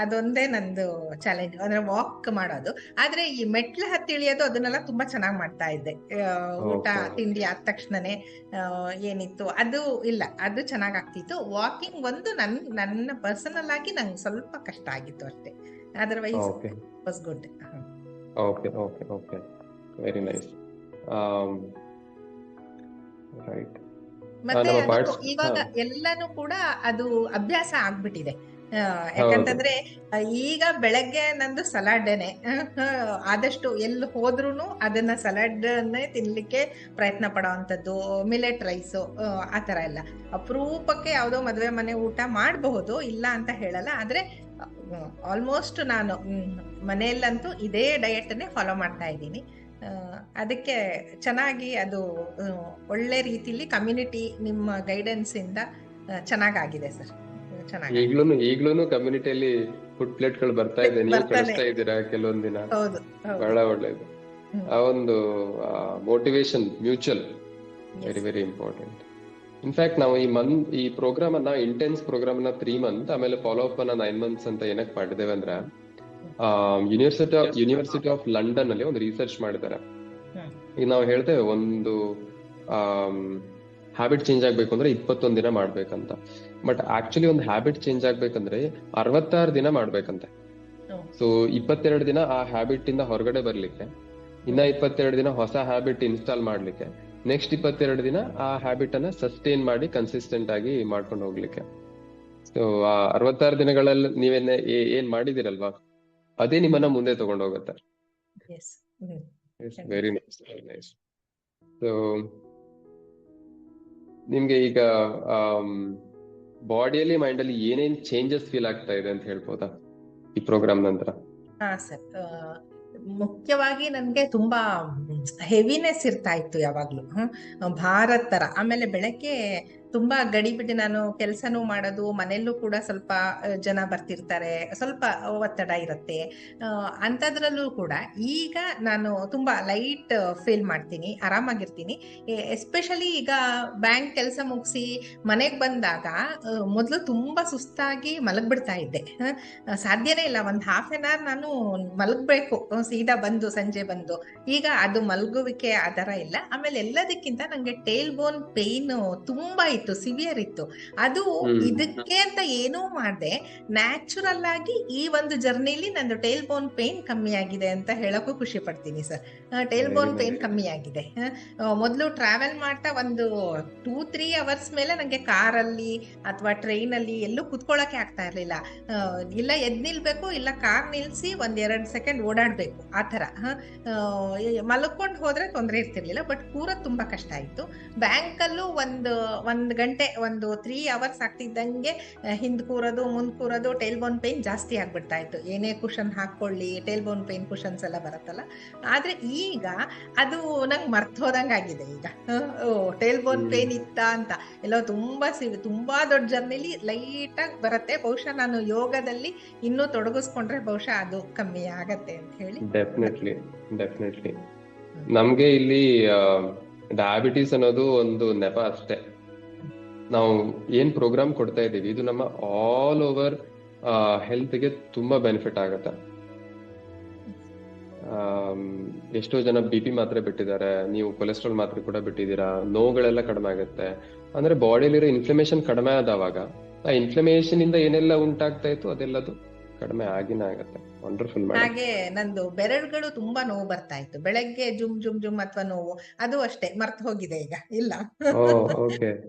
ಅದೊಂದೇ ನಂದು ಚಾಲೆಂಜ್, ಅಂದ್ರೆ ವಾಕ್ ಮಾಡೋದು. ಆದ್ರೆ ಈ ಮೆಟ್ಲು ಹತ್ತಿ ಇಳಿಯೋದು ಅದನ್ನೆಲ್ಲ ತುಂಬಾ ಚೆನ್ನಾಗಿ ಮಾಡ್ತಾ ಇದ್ದೆ. ಊಟ ತಿಂಡಿ ಆದ ತಕ್ಷಣನೇ ಏನಿತ್ತು ಅದು ಇಲ್ಲ, ಅದು ಚೆನ್ನಾಗ್ ಆಗ್ತಿತ್ತು. ವಾಕಿಂಗ್ ಒಂದು ನನ್ನ ಪರ್ಸನಲ್ ಆಗಿ ನಂಗೆ ಸ್ವಲ್ಪ ಕಷ್ಟ ಆಗಿತ್ತು ಅಷ್ಟೇ. Otherwise was good. Okay okay okay, very nice. Right. ಮತ್ತೆ ಇವಾಗ ಎಲ್ಲಾನು ಕೂಡ ಅದು ಅಭ್ಯಾಸ ಆಗ್ಬಿಟ್ಟಿದೆ. ಯಾಕಂತಂದ್ರೆ ಈಗ ಬೆಳಗ್ಗೆ ನಂದು ಸಲಾಡ್ನೆ, ಆದಷ್ಟು ಎಲ್ಲಿ ಹೋದ್ರುನು ಅದನ್ನ ಸಲಾಡ್ನೇ ತಿನ್ಲಿಕ್ಕೆ ಪ್ರಯತ್ನ ಪಡೋವಂಥದ್ದು. ಮಿಲೆಟ್ ರೈಸ್ ಆತರ ಎಲ್ಲ ಅಪರೂಪಕ್ಕೆ ಯಾವ್ದೋ ಮದ್ವೆ ಮನೆ ಊಟ ಮಾಡಬಹುದು, ಇಲ್ಲ ಅಂತ ಹೇಳಲ್ಲ. ಆದ್ರೆ ಆಲ್ಮೋಸ್ಟ್ ನಾನು ಮನೆಯಲ್ಲಂತೂ ಇದೇ ಡಯಟ್ನೇ ಫಾಲೋ ಮಾಡ್ತಾ ಇದ್ದೀನಿ. ಅದಕ್ಕೆ ಚೆನ್ನಾಗಿ ಅದು ಒಳ್ಳೆ ರೀತಿಲಿ ಕಮ್ಯುನಿಟಿ ನಿಮ್ಮ ಗೈಡೆನ್ಸ್ ಇಂದ ಚೆನ್ನಾಗಾಗಿದೆ ಸರ್. ಚೆನ್ನಾಗಿ ಈಗ್ಲೂನು ಕಮ್ಯುನಿಟಿಯಲ್ಲಿ ಫುಡ್ ಪ್ಲೇಟ್ ಗಳು ಬರ್ತಾ ಇದೆ, ನೀವು ಕಳಿಸ್ತಾ ಇದ್ದೀರಾ ಕೆಲವೊಂದ್ ದಿನ. ಬಹಳ ಒಳ್ಳೇದು. ಆ ಒಂದು motivation mutual, very very important. In fact ನಾವು ಈ ಪ್ರೋಗ್ರಾಮ್ ಅನ್ನ ಇಂಟೆನ್ಸ್ ಪ್ರೋಗ್ರಾಮ್ ಅನ್ನ 3 months ಆಮೇಲೆ ಫಾಲೋ ಅಪ್ ಅನ್ನ 9 months ಅಂತ ಏನಕ್ಕೆ ಮಾಡಿದ್ದೇವೆ ಅಂದ್ರೆ, ಯೂನಿವರ್ಸಿಟಿ ಆಫ್ ಲಂಡನ್ ಅಲ್ಲಿ ಒಂದು ರಿಸರ್ಚ್ ಮಾಡಿದ್ದಾರೆ. ಈಗ ನಾವು ಹೇಳ್ತೇವೆ ಒಂದು ಹ್ಯಾಬಿಟ್ ಚೇಂಜ್ ಆಗ್ಬೇಕು ಅಂದ್ರೆ 21 ದಿನ ಮಾಡ್ಬೇಕಂತ. ಬಟ್ ಆಕ್ಚುಲಿ ಒಂದು ಹ್ಯಾಬಿಟ್ ಚೇಂಜ್ ಆಗ್ಬೇಕಂದ್ರೆ 66 ದಿನ ಮಾಡ್ಬೇಕಂತೆ. ಸೊ 22 ದಿನ ಆ ಹ್ಯಾಬಿಟ್ ಇಂದ ಹೊರಗಡೆ ಬರ್ಲಿಕ್ಕೆ, ಇನ್ನ 22 ದಿನ ಹೊಸ ಹ್ಯಾಬಿಟ್ ಇನ್ಸ್ಟಾಲ್ ಮಾಡ್ಲಿಕ್ಕೆ, ನೆಕ್ಸ್ಟ್ 22 ದಿನ ಆ ಹ್ಯಾಬಿಟ್ ಅನ್ನ ಸಸ್ಟೈನ್ ಮಾಡಿ ಕನ್ಸಿಸ್ಟೆಂಟ್ ಆಗಿ ಮಾಡ್ಕೊಂಡು ಹೋಗ್ಲಿಕ್ಕೆ. ಸೊ ಆ 66 ದಿನಗಳಲ್ಲಿ ನೀವೇನೆ ಏನ್ ಮಾಡಿದಿರಲ್ವಾ, ಅದೇ ನಿಮ್ಮನ್ನ ಮುಂದೆ ತಗೊಂಡು ಹೋಗುತ್ತೆ. Very nice, very nice. So ನಿಮ್ಗೆ ಈಗ ಬಾಡಿಯಲ್ಲಿ ಮೈಂಡ್ ಅಲ್ಲಿ ಏನೇನ್ ಚೇಂಜಸ್ ಫೀಲ್ ಆಗ್ತಾ ಇದೆ ಅಂತ ಹೇಳ್ಬೋದಾ ಈ ಪ್ರೋಗ್ರಾಮ್ ನಂತರ? ಹಾ ಸರ್, ಮುಖ್ಯವಾಗಿ ನನ್ಗೆ ತುಂಬಾ ಹೆವಿನೆಸ್ ಇರ್ತಾ ಇತ್ತು ಯಾವಾಗ್ಲೂ, ಭಾರತ್ ತರ. ಆಮೇಲೆ ಬೆಳಗ್ಗೆ ತುಂಬಾ ಗಡಿಬಿಡಿ ನಾನು ಕೆಲ್ಸನೂ ಮಾಡೋದು, ಮನೆಯಲ್ಲೂ ಕೂಡ ಸ್ವಲ್ಪ ಜನ ಬರ್ತಿರ್ತಾರೆ, ಸ್ವಲ್ಪ ಒತ್ತಡ ಇರುತ್ತೆ. ಅಂಥದ್ರಲ್ಲೂ ಕೂಡ ಈಗ ನಾನು ತುಂಬಾ ಲೈಟ್ ಫೀಲ್ ಮಾಡ್ತೀನಿ, ಆರಾಮಾಗಿರ್ತೀನಿ. ಎಸ್ಪೆಷಲಿ ಈಗ ಬ್ಯಾಂಕ್ ಕೆಲಸ ಮುಗಿಸಿ ಮನೆಗೆ ಬಂದಾಗ ಮೊದಲು ತುಂಬಾ ಸುಸ್ತಾಗಿ ಮಲಗ್ಬಿಡ್ತಾ ಇದ್ದೆ. ಸಾಧ್ಯನೇ ಇಲ್ಲ, ಒಂದ್ ಹಾಫ್ ಎನ್ ಅವರ್ ನಾನು ಮಲಗ್ಬೇಕು ಸೀದಾ ಬಂದು ಸಂಜೆ ಬಂದು. ಈಗ ಅದು ಮಲಗುವಿಕೆ ಆ ತರ ಇಲ್ಲ. ಆಮೇಲೆ ಎಲ್ಲದಕ್ಕಿಂತ ನಂಗೆ ಟೇಲ್ ಬೋನ್ ಪೇನ್ ತುಂಬಾ ಇತ್ತು, ಸಿವಿಯರ್ ಇತ್ತು. ಅದು ಇದಕ್ಕೆ ಅಂತ ಏನೂ ಮಾಡ್ದೆ, ನ್ಯಾಚುರಲ್ ಆಗಿ ಈ ಒಂದು ಜರ್ನಿಲಿ ನಂದು ಟೇಲ್ ಬೋನ್ ಪೇನ್ ಕಮ್ಮಿ ಆಗಿದೆ ಅಂತ ಹೇಳಕ್ಕೂ ಖುಷಿ ಪಡ್ತೀನಿ ಸರ್. ಟೇಲ್ ಬೋನ್ ಪೇನ್ ಕಮ್ಮಿ ಆಗಿದೆ. ಮೊದಲು ಟ್ರಾವೆಲ್ ಮಾಡ್ತಾ ಒಂದು 2-3 ಅವರ್ಸ್ ಮೇಲೆ ನಂಗೆ ಕಾರಲ್ಲಿ ಅಥವಾ ಟ್ರೈನ್ ಅಲ್ಲಿ ಎಲ್ಲೂ ಕುತ್ಕೊಳ್ಳಕ್ಕೆ ಆಗ್ತಾ ಇರ್ಲಿಲ್ಲ. ಇಲ್ಲ ಎದ್ ನಿಲ್ಬೇಕು, ಇಲ್ಲ ಕಾರ್ ನಿಲ್ಸಿ 1-2 ಸೆಕೆಂಡ್ ಓಡಾಡ್ಬೇಕು, ಆ ತರ. ಮಲ್ಕೊಂಡು ಹೋದ್ರೆ ತೊಂದರೆ ಇರ್ತಿರ್ಲಿಲ್ಲ, ಬಟ್ ಕೂರೋದ್ ತುಂಬಾ ಕಷ್ಟ ಆಯ್ತು. ಬ್ಯಾಂಕಲ್ಲೂ ಒಂದ್ ಗಂಟೆ, 3 ಅವರ್ಸ್ ಆಗ್ತಿದ್ದಂಗೆ ಹಿಂದ್ ಕೂರೋದು ಮುಂದ್ ಕೂರೋದು, ಟೇಲ್ ಬೋನ್ ಪೇನ್ ಜಾಸ್ತಿ ಆಗ್ಬಿಡ್ತಾ ಇತ್ತು. ಏನೇ ಕುಷನ್ ಹಾಕೊಳ್ಳಿ, ಟೇಲ್ ಬೋನ್ ಪೇನ್ ಕುಷನ್ಸ್ ಎಲ್ಲ ಬರುತ್ತಲ್ಲ. ಆದ್ರೆ ಈಗ ಅದು ನಂಗೆ ಮರ್ತೋದಂಗ ಆಗಿದೆ. ಈಗ ಟೇಲ್ ಬೋನ್ ಪೇನ್ ಇತ್ತ ಅಂತ ಎಲ್ಲೋ ತುಂಬಾ ದೊಡ್ಡ ಜರ್ನಿಲಿ ಲೈಟ್ ಆಗಿ ಬರುತ್ತೆ. ಬಹುಶಃ ನಾನು ಯೋಗದಲ್ಲಿ ಇನ್ನೂ ತೊಡಗಿಸ್ಕೊಂಡ್ರೆ ಬಹುಶಃ ಅದು ಕಮ್ಮಿ ಆಗತ್ತೆ ಅಂತ ಹೇಳಿ. ಡೆಫಿನೆಟ್ಲಿ ನಮ್ಗೆ ಇಲ್ಲಿ ಡಯಾಬಿಟೀಸ್ ಅನ್ನೋದು ಒಂದು ನೆಪ ಅಷ್ಟೇ. ನಾವು ಏನ್ ಪ್ರೋಗ್ರಾಮ್ ಕೊಡ್ತಾ ಇದೀವಿ ಇದು ನಮ್ಮ ಆಲ್ ಓವರ್ ಹೆಲ್ತ್ ಗೆ ತುಂಬಾ ಬೆನಿಫಿಟ್ ಆಗತ್ತೆ. ಎಷ್ಟೋ ಜನ BP ಮಾತ್ರೆ ಬಿಟ್ಟಿದ್ದಾರೆ, ನೀವು ಕೊಲೆಸ್ಟ್ರಾಲ್ ಮಾತ್ರೆ ಕೂಡ ಬಿಟ್ಟಿದ್ದೀರಾ, ನೋವುಗಳೆಲ್ಲ ಕಡಿಮೆ ಆಗುತ್ತೆ. ಅಂದ್ರೆ ಬಾಡಿಲಿರೋ ಇನ್ಫ್ಲಮೇಷನ್ ಕಡಿಮೆ ಆದವಾಗ ಆ ಇನ್ಫ್ಲಮೇಷನ್ ಇಂದ ಏನೆಲ್ಲ ಉಂಟಾಗ್ತಾ ಇತ್ತು ಅದೆಲ್ಲದು ಕಡಿಮೆ ಆಗಿನೇ ಆಗತ್ತೆ. Wonderful madam. ಹಾಗೆ ನಂದು ಬೆರಳುಗಳು ತುಂಬಾ ನೋವು ಬರ್ತಾ ಇತ್ತು, ಬೆಳಗ್ಗೆ ಜುಮ್ ಜುಮ್ ಜುಮ್ ಅಥವಾ ನೋವು, ಅದು ಅಷ್ಟೇ ಮರ್ತು ಹೋಗಿದೆ, ಈಗ ಇಲ್ಲ.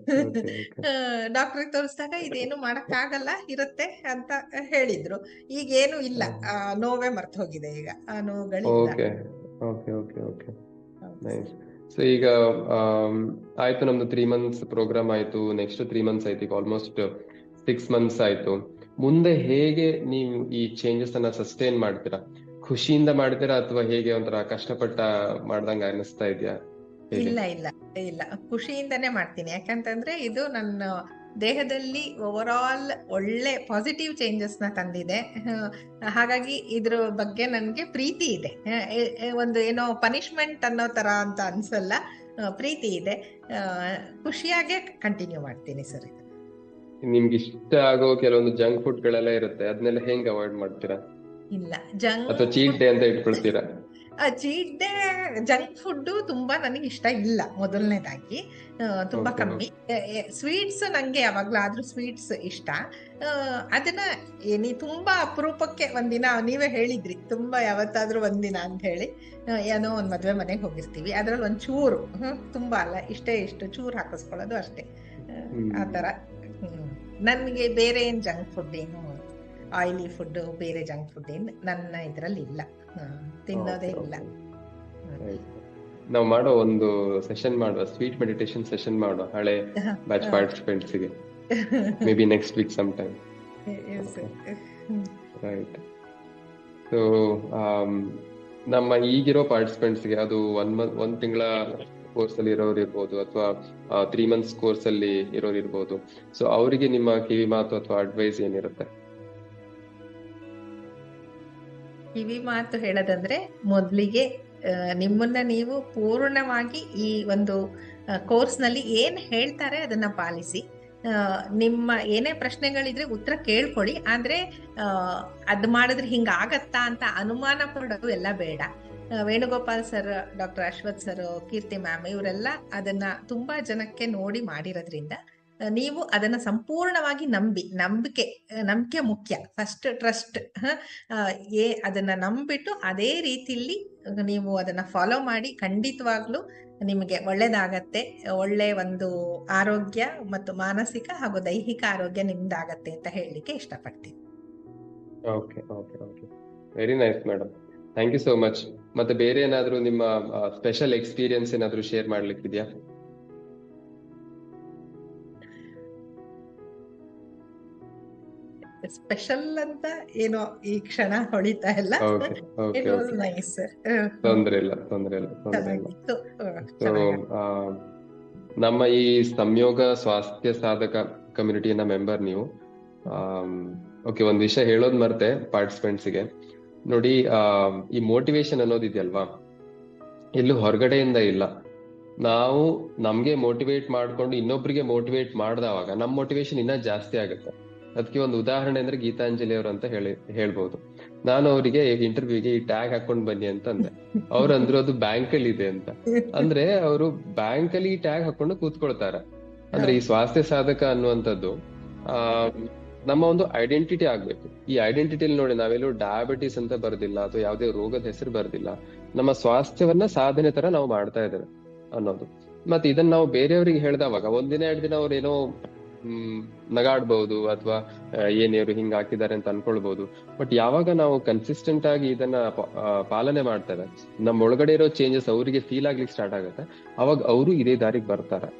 ಡಾಕ್ಟರ್ ತೋರಿಸಿದಾಗ ಇದೇನು ಮಾಡಕ್ ಆಗಲ್ಲ, ಇರುತ್ತೆ ಅಂತ ಹೇಳಿದ್ರು. ಈಗೇನು ಇಲ್ಲ, ನೋವೇ ಮರ್ತು ಹೋಗಿದೆ ಈಗ, ಆ ನೋವುಗಳಿಲ್ಲ. ಸೊ ಈಗ ಆಯ್ತು, ನಮ್ದು 3 months ಪ್ರೋಗ್ರಾಮ್ ಆಯ್ತು, ನೆಕ್ಸ್ಟ್ 3 months ಆಯ್ತು, ಈಗ ಆಲ್ಮೋಸ್ಟ್ 6 months ಆಯ್ತು. ಮುಂದೆ ಹೇಗೆ ನೀವು ಈ ಚೇಂಜಸ್ ಅನ್ನ ಸಸ್ಟೈನ್ ಮಾಡ್ತೀರಾ? ಖುಷಿಯಿಂದ ಮಾಡ್ತೀರಾ ಅಥವಾ ಹೇಗೆ ಒಂಥರ ಕಷ್ಟಪಟ್ಟ ಮಾಡ್ದಂಗ ಅನಿಸ್ತಾ ಇದೆಯಾ? ಇಲ್ಲ, ಖುಷಿಯಿಂದನೇ ಮಾಡ್ತೀನಿ. ಯಾಕಂತಂದ್ರೆ ಇದು ನನ್ನ ದೇಹದಲ್ಲಿ ಓವರ್ ಆಲ್ ಒಳ್ಳೆ ಪಾಸಿಟಿವ್ ಚೇಂಜಸ್ ನ ತಂದಿದೆ. ಹಾಗಾಗಿ ಇದ್ರ ಬಗ್ಗೆ ನನ್ಗೆ ಪ್ರೀತಿ ಇದೆ. ಒಂದು ಏನೋ ಪನಿಷ್ಮೆಂಟ್ ಅನ್ನೋ ತರ ಅಂತ ಅನ್ಸಲ್ಲ, ಪ್ರೀತಿ ಇದೆ. ಖುಷಿಯಾಗೆ ಕಂಟಿನ್ಯೂ ಮಾಡ್ತೀನಿ ಸರ್. ನಿಮ್ಗೆ ಇಷ್ಟ ಆಗೋ ಕೆಲವೊಂದು ಜಂಕ್ ಫುಡ್ ಗಳೆಲ್ಲ ಇರುತ್ತೆ, ಅದನ್ನೆಲ್ಲ ಹೆಂಗ್ ಅವಾಯ್ಡ್ ಮಾಡ್ತೀರಾ? ಇಲ್ಲ, ಜಂಕ್ ಅಥವಾ ಚೀಟ್ ಡೇ ಅಂತ ಇಟ್ಕೊಳ್ತೀರಾ? ಚೀಟ್ ಡೇ ಜಂಕ್ ಫುಡ್ ತುಂಬಾ ನನಗೆ ಇಷ್ಟ ಇಲ್ಲ. ಮೊದಲನೇದಾಗಿ ತುಂಬಾ ಕಮ್ಮಿ. ಸ್ವೀಟ್ಸ್ ನಂಗೆ ಯಾವಾಗ್ಲಾದ್ರೂ ಸ್ವೀಟ್ಸ್ ಇಷ್ಟ. ಅದನ್ನ ತುಂಬಾ ಅಪರೂಪಕ್ಕೆ ಒಂದಿನ, ನೀವೇ ಹೇಳಿದ್ರಿ ತುಂಬಾ ಯಾವತ್ತಾದ್ರೂ ಒಂದಿನ ಅಂತ ಹೇಳಿ, ಏನೋ ಒಂದ್ ಮದ್ವೆ ಮನೆಗೆ ಹೋಗಿರ್ತೀವಿ, ಅದ್ರಲ್ಲಿ ಒಂದ್ ಚೂರು, ತುಂಬಾ ಅಲ್ಲ, ಇಷ್ಟು ಚೂರು ಹಾಕಿಸ್ಕೊಳ್ಳೋದು ಅಷ್ಟೇ, ಆತರ. ನನ್ಗೆ ಬೇರೆ ಏನ್ ಜಂಕ್ ಫುಡ್, ಏನು ಆಯಿಲಿ ಫುಡ್, ಬೇರೆ ಜಂಕ್ ಫುಡ್ ಏನ್ ನನ್ನ ಇದ್ರಲ್ಲಿ ಇಲ್ಲ, ತಿನ್ನೋದೇ ಇಲ್ಲ. ನಾವು ಮಾಡೋ ಒಂದು ಸೆಷನ್ ಮಾಡುವ, ಸ್ವೀಟ್ ಮೆಡಿಟೇಷನ್ ಸೆಷನ್ ಮಾಡುವ ಹಳೆ ಬ್ಯಾಚ್ ಪಾರ್ಟಿಸಿಪೆಂಟ್ಸ್ ಗೆ, maybe next week some time. Right. So ನಮ್ಮ ಈಗಿರೋ ಪಾರ್ಟಿಸಿಪೆಂಟ್ಸ್ ಗೆ ಅದು 1 ತಿಂಗಳ ಕೋರ್ಸ್ ಅಲ್ಲಿ ಇರೋರು ಇರ್ಬೋದು, ಅಥವಾ 3 months ಕೋರ್ಸ್ ಅಲ್ಲಿ ಇರೋರು ಇರ್ಬೋದು. ಸೊ ಅವರಿಗೆ ನಿಮ್ಮ ಕಿವಿ ಮಾತು ಅಥವಾ ಅಡ್ವೈಸ್ ಏನಿರುತ್ತೆ? ಕಿವಿ ಮಾತು ಹೇಳೋದಂದ್ರೆ, ಮೊದಲಿಗೆ ನಿಮ್ಮನ್ನ ನೀವು ಪೂರ್ಣವಾಗಿ ಈ ಒಂದು ಕೋರ್ಸ್ ನಲ್ಲಿ ಏನ್ ಹೇಳ್ತಾರೆ ಅದನ್ನ ಪಾಲಿಸಿ. ನಿಮ್ಮ ಏನೇ ಪ್ರಶ್ನೆಗಳಿದ್ರೆ ಉತ್ತರ ಕೇಳ್ಕೊಳ್ಳಿ, ಆದ್ರೆ ಅದ್ ಮಾಡಿದ್ರೆ ಹಿಂಗ ಆಗತ್ತಾ ಅಂತ ಅನುಮಾನ ಪಡೋದು ಎಲ್ಲ ಬೇಡ. Venugopal sir, doctor Ashwath sir, Keerthi ma'am ಇವರೆಲ್ಲ ಅದನ್ನ ತುಂಬಾ ಜನಕ್ಕೆ ನೋಡಿ ಮಾಡಿರೋದ್ರಿಂದ ನೀವು ಅದನ್ನ ಸಂಪೂರ್ಣವಾಗಿ ನಂಬಿಕೆ ಮುಖ್ಯ. First trust. ಅದನ್ನ ನಂಬಿಟ್ಟು ಅದೇ ರೀತಿಯಲ್ಲಿ ನೀವು ಅದನ್ನ ಫಾಲೋ ಮಾಡಿ, ಖಂಡಿತವಾಗ್ಲೂ ನಿಮಗೆ ಒಳ್ಳೇದಾಗತ್ತೆ. ಒಳ್ಳೆ ಒಂದು ಆರೋಗ್ಯ ಮತ್ತು ಮಾನಸಿಕ ಹಾಗೂ ದೈಹಿಕ ಆರೋಗ್ಯ ನಿಮ್ದಾಗತ್ತೆ ಅಂತ ಹೇಳಲಿಕ್ಕೆ ಇಷ್ಟಪಡ್ತೀನಿ. Okay, very nice madam, thank you so much. ಮತ್ತೆ ಬೇರೆ ಏನಾದ್ರು ನಿಮ್ಮ ಸ್ಪೆಷಲ್ ಎಕ್ಸ್ಪೀರಿಯನ್ಸ್ ಏನಾದ್ರು ಶೇರ್ ಮಾಡ್ಲಿಕ್ಕಿದ್ಯಾ? ಸ್ಪೆಷಲ್ ಅಂತ ಏನೋ ಈ ಕ್ಷಣ ಹೊಳಿತಾ ಇಲ್ಲ. ತೊಂದ್ರೆ ಇಲ್ಲ. ನಮ್ಮ ಈ ಸಂಯೋಗ ಸ್ವಾಸ್ಥ್ಯ ಸಾಧಕ ಕಮ್ಯುನಿಟಿನ ಮೆಂಬರ್ ನೀವು. ಓಕೆ, ಒಂದ್ ವಿಷಯ ಹೇಳೋದ್ ಮರ್ತೆ ಪಾರ್ಟಿಸಿಪೆಂಟ್ಸ್ಗೆ. ನೋಡಿ, ಈ ಮೋಟಿವೇಶನ್ ಅನ್ನೋದಿದೆಯಲ್ವಾ, ಎಲ್ಲೂ ಹೊರಗಡೆಯಿಂದ ಇಲ್ಲ. ನಾವು ನಮ್ಗೆ ಮೋಟಿವೇಟ್ ಮಾಡ್ಕೊಂಡು ಇನ್ನೊಬ್ರಿಗೆ ಮೋಟಿವೇಟ್ ಮಾಡ್ದವಾಗ ನಮ್ ಮೋಟಿವೇಶನ್ ಇನ್ನ ಜಾಸ್ತಿ ಆಗುತ್ತೆ. ಅದಕ್ಕೆ ಒಂದು ಉದಾಹರಣೆ ಅಂದ್ರೆ ಗೀತಾಂಜಲಿ ಅವರು ಅಂತ ಹೇಳ್ಬೋದು. ನಾನು ಅವರಿಗೆ ಇಂಟರ್ವ್ಯೂಗೆ ಈ ಟ್ಯಾಗ್ ಹಾಕೊಂಡ್ ಬನ್ನಿ ಅಂತ ಅಂದೆ. ಅವ್ರು ಅಂದ್ರು ಅದು ಬ್ಯಾಂಕ್ ಅಲ್ಲಿ ಇದೆ ಅಂತ. ಅಂದ್ರೆ ಅವರು ಬ್ಯಾಂಕ್ ಅಲ್ಲಿ ಈ ಟ್ಯಾಗ್ ಹಾಕೊಂಡು ಕೂತ್ಕೊಳ್ತಾರೆ. ಅಂದ್ರೆ ಈ ಸ್ವಾಸ್ಥ್ಯ ಸಾಧಕ ಅನ್ನುವಂಥದ್ದು ನಮ್ಮ ಒಂದು ಐಡೆಂಟಿಟಿ ಆಗ್ಬೇಕು. ಈ ಐಡೆಂಟಿಟಿಯಲ್ಲಿ ನೋಡಿ, ನಾವೆಲ್ಲೂ ಡಯಾಬಿಟಿಸ್ ಅಂತ ಬರ್ದಿಲ್ಲ ಅಥವಾ ಯಾವುದೇ ರೋಗದ ಹೆಸರು ಬರ್ದಿಲ್ಲ. ನಮ್ಮ ಸ್ವಾಸ್ಥ್ಯವನ್ನ ಸಾಧನೆ ತರ ನಾವು ಮಾಡ್ತಾ ಇದ್ದೇವೆ ಅನ್ನೋದು. ಮತ್ತೆ ಇದನ್ನ ನಾವು ಬೇರೆಯವರಿಗೆ ಹೇಳ್ದವಾಗ ಒಂದಿನ 2 ದಿನ ಅವ್ರು ಏನೋ ನಗಾಡ್ಬಹುದು ಅಥವಾ ಏನಿವ್ರು ಹಿಂಗ್ ಹಾಕಿದ್ದಾರೆ ಅಂತ ಅನ್ಕೊಳ್ಬಹುದು. ಬಟ್ ಯಾವಾಗ ನಾವು ಕನ್ಸಿಸ್ಟೆಂಟ್ ಆಗಿ ಇದನ್ನ ಪಾಲನೆ ಮಾಡ್ತೇವೆ, ನಮ್ಮ ಒಳಗಡೆ ಇರೋ ಚೇಂಜಸ್ ಅವರಿಗೆ ಫೀಲ್ ಆಗ್ಲಿಕ್ಕೆ ಸ್ಟಾರ್ಟ್ ಆಗುತ್ತೆ. ಅವಾಗ ಅವರು ಇದೇ ದಾರಿಗೆ ಬರ್ತಾರೆ.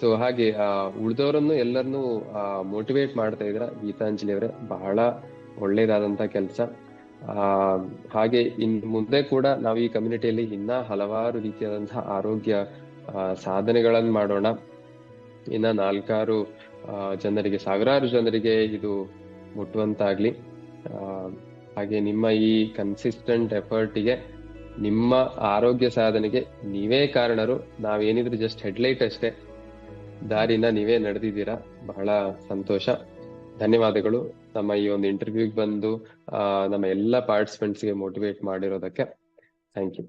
ಸೊ ಹಾಗೆ ಉಳಿದವರನ್ನು ಎಲ್ಲರನ್ನು ಮೋಟಿವೇಟ್ ಮಾಡ್ತಾ ಇದ್ರ ಗೀತಾಂಜಲಿ ಅವರೇ, ಬಹಳ ಒಳ್ಳೇದಾದಂತ ಕೆಲಸ. ಹಾಗೆ ಇನ್ ಮುಂದೆ ಕೂಡ ನಾವು ಈ ಕಮ್ಯುನಿಟಿಯಲ್ಲಿ ಇನ್ನ ಹಲವಾರು ರೀತಿಯಾದಂತಹ ಆರೋಗ್ಯ ಸಾಧನೆಗಳನ್ನ ಮಾಡೋಣ. ಇನ್ನ 4 ಜನರಿಗೆ, ಸಾವಿರಾರು ಜನರಿಗೆ ಇದು ಮುಟ್ಟುವಂತಾಗ್ಲಿ. ಹಾಗೆ ನಿಮ್ಮ ಈ ಕನ್ಸಿಸ್ಟೆಂಟ್ ಎಫರ್ಟ್ಗೆ, ನಿಮ್ಮ ಆರೋಗ್ಯ ಸಾಧನೆಗೆ ನೀವೇ ಕಾರಣರು. ನಾವೇನಿದ್ರು ಜಸ್ಟ್ ಹೆಡ್ಲೈಟ್ ಅಷ್ಟೇ. ದಾರಿನ ನೀವೇ ನಡೆದಿದ್ದೀರಾ. ಬಹಳ ಸಂತೋಷ, ಧನ್ಯವಾದಗಳು. ನಮ್ಮ ಈ ಒಂದು ಇಂಟರ್ವ್ಯೂಗೆ ಬಂದು ನಮ್ಮ ಎಲ್ಲ ಪಾರ್ಟಿಸಿಪೆಂಟ್ಸ್ಗೆ ಮೋಟಿವೇಟ್ ಮಾಡಿರೋದಕ್ಕೆ ಥ್ಯಾಂಕ್ ಯು.